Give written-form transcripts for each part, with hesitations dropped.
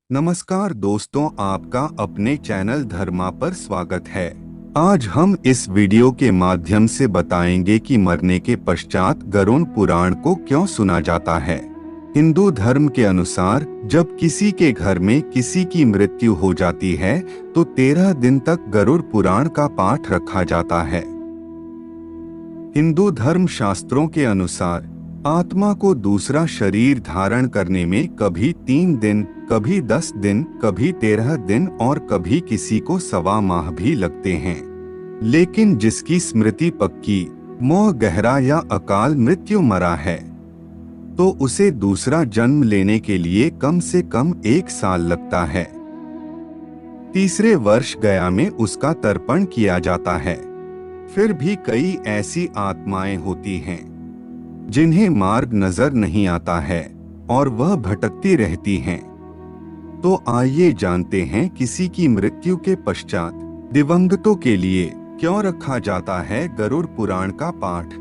नमस्कार दोस्तों, आपका अपने चैनल धर्मा पर स्वागत है। आज हम इस वीडियो के माध्यम से बताएंगे कि मरने के पश्चात गरुड़ पुराण को क्यों सुना जाता है। हिंदू धर्म के अनुसार जब किसी के घर में किसी की मृत्यु हो जाती है तो 13 दिन तक गरुड़ पुराण का पाठ रखा जाता है। हिंदू धर्म शास्त्रों के अनुसार आत्मा को दूसरा शरीर धारण करने में कभी 3 दिन, कभी 10 दिन, कभी 13 दिन और कभी किसी को 1.25 माह भी लगते हैं। लेकिन जिसकी स्मृति पक्की, मोह गहरा या अकाल मृत्यु मरा है तो उसे दूसरा जन्म लेने के लिए कम से कम 1 साल लगता है। तीसरे वर्ष गया में उसका तर्पण किया जाता है। फिर भी कई ऐसी आत्माएं होती हैं जिन्हें मार्ग नजर नहीं आता है और वह भटकती रहती हैं। तो आइए जानते हैं किसी की मृत्यु के पश्चात दिवंगतों के लिए क्यों रखा जाता है गरुड़ पुराण का पाठ।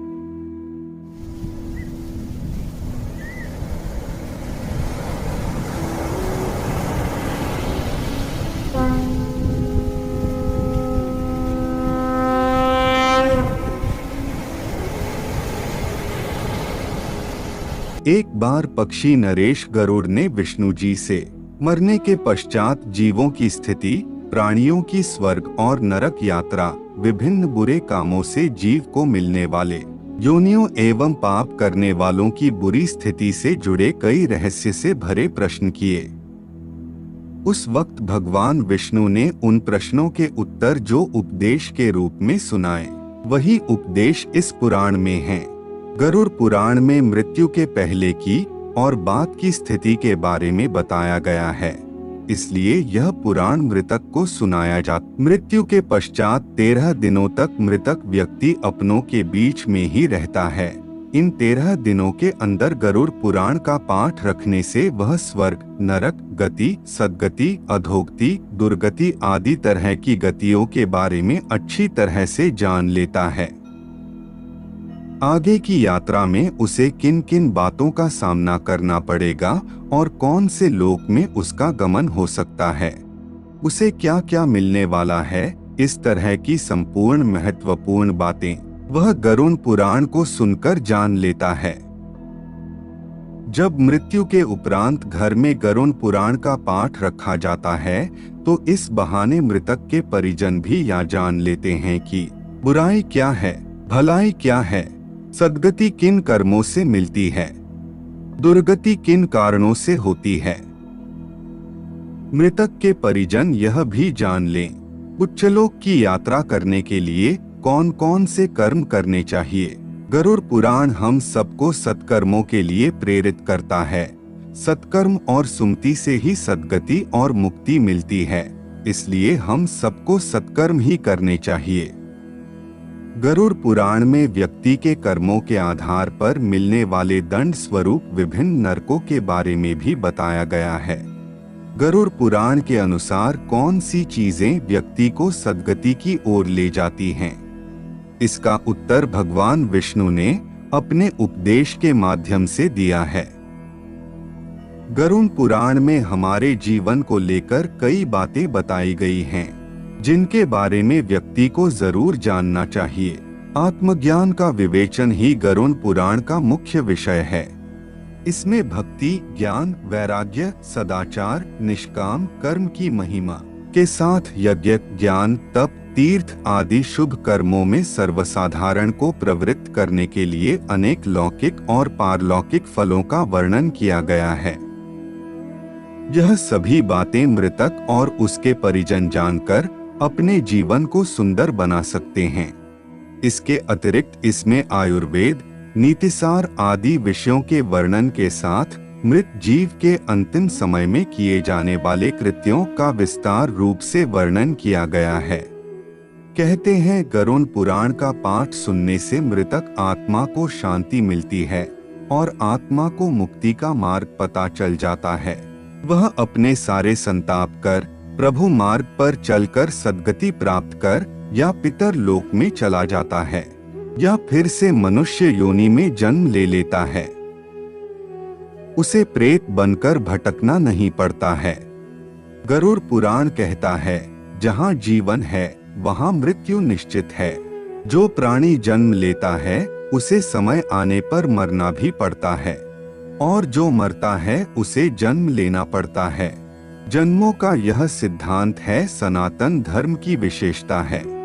एक बार पक्षी नरेश गरुड़ ने विष्णु जी से मरने के पश्चात जीवों की स्थिति, प्राणियों की स्वर्ग और नरक यात्रा, विभिन्न बुरे कामों से जीव को मिलने वाले योनियों एवं पाप करने वालों की बुरी स्थिति से जुड़े कई रहस्य से भरे प्रश्न किए। उस वक्त भगवान विष्णु ने उन प्रश्नों के उत्तर जो उपदेश के रूप में सुनाए, वही उपदेश इस पुराण में हैं। गरुड़ पुराण में मृत्यु के पहले की और बाद की स्थिति के बारे में बताया गया है, इसलिए यह पुराण मृतक को सुनाया जाता। मृत्यु के पश्चात 13 दिनों तक मृतक व्यक्ति अपनों के बीच में ही रहता है। इन 13 दिनों के अंदर गरुड़ पुराण का पाठ रखने से वह स्वर्ग, नरक गति, सद्गति, अधोगति, दुर्गति आदि तरह की गतियों के बारे में अच्छी तरह से जान लेता है। आगे की यात्रा में उसे किन किन बातों का सामना करना पड़ेगा और कौन से लोक में उसका गमन हो सकता है, उसे क्या क्या मिलने वाला है, इस तरह की संपूर्ण महत्वपूर्ण बातें वह गरुड़ पुराण को सुनकर जान लेता है। जब मृत्यु के उपरांत घर में गरुड़ पुराण का पाठ रखा जाता है तो इस बहाने मृतक के परिजन भी यह जान लेते हैं कि बुराई क्या है, भलाई क्या है, सद्गति किन कर्मों से मिलती है, दुर्गति किन कारणों से होती है। मृतक के परिजन यह भी जान लें उच्चलोक की यात्रा करने के लिए कौन कौन से कर्म करने चाहिए। गरुड़ पुराण हम सबको सत्कर्मों के लिए प्रेरित करता है। सत्कर्म और सुमति से ही सद्गति और मुक्ति मिलती है, इसलिए हम सबको सत्कर्म ही करने चाहिए। गरुड़ पुराण में व्यक्ति के कर्मों के आधार पर मिलने वाले दंड स्वरूप विभिन्न नरकों के बारे में भी बताया गया है। गरुड़ पुराण के अनुसार कौन सी चीजें व्यक्ति को सद्गति की ओर ले जाती हैं, इसका उत्तर भगवान विष्णु ने अपने उपदेश के माध्यम से दिया है। गरुड़ पुराण में हमारे जीवन को लेकर कई बातें बताई गई हैं जिनके बारे में व्यक्ति को जरूर जानना चाहिए। आत्मज्ञान का विवेचन ही गरुड़ पुराण का मुख्य विषय है। इसमें भक्ति, ज्ञान, वैराग्य, सदाचार, निष्काम कर्म की महिमा के साथ यज्ञ, ज्ञान, तप, तीर्थ आदि शुभ कर्मों में सर्वसाधारण को प्रवृत्त करने के लिए अनेक लौकिक और पारलौकिक फलों का वर्णन किया गया है। यह सभी बातें मृतक और उसके परिजन जानकर अपने जीवन को सुंदर बना सकते हैं। इसके अतिरिक्त इसमें आयुर्वेद, नीतिसार आदि विषयों के वर्णन के साथ मृत जीव के अंतिम समय में किए जाने वाले कृत्यों का विस्तार रूप से वर्णन किया गया है। कहते हैं गरुड़ पुराण का पाठ सुनने से मृतक आत्मा को शांति मिलती है और आत्मा को मुक्ति का मार्ग पता चल जाता है। वह अपने सारे संताप कर प्रभु मार्ग पर चलकर सद्गति प्राप्त कर या पितर लोक में चला जाता है या फिर से मनुष्य योनि में जन्म ले लेता है। उसे प्रेत बनकर भटकना नहीं पड़ता है। गरुड़ पुराण कहता है, जहाँ जीवन है वहाँ मृत्यु निश्चित है। जो प्राणी जन्म लेता है उसे समय आने पर मरना भी पड़ता है, और जो मरता है उसे जन्म लेना पड़ता है। जन्मों का यह सिद्धांत है सनातन धर्म की विशेषता है।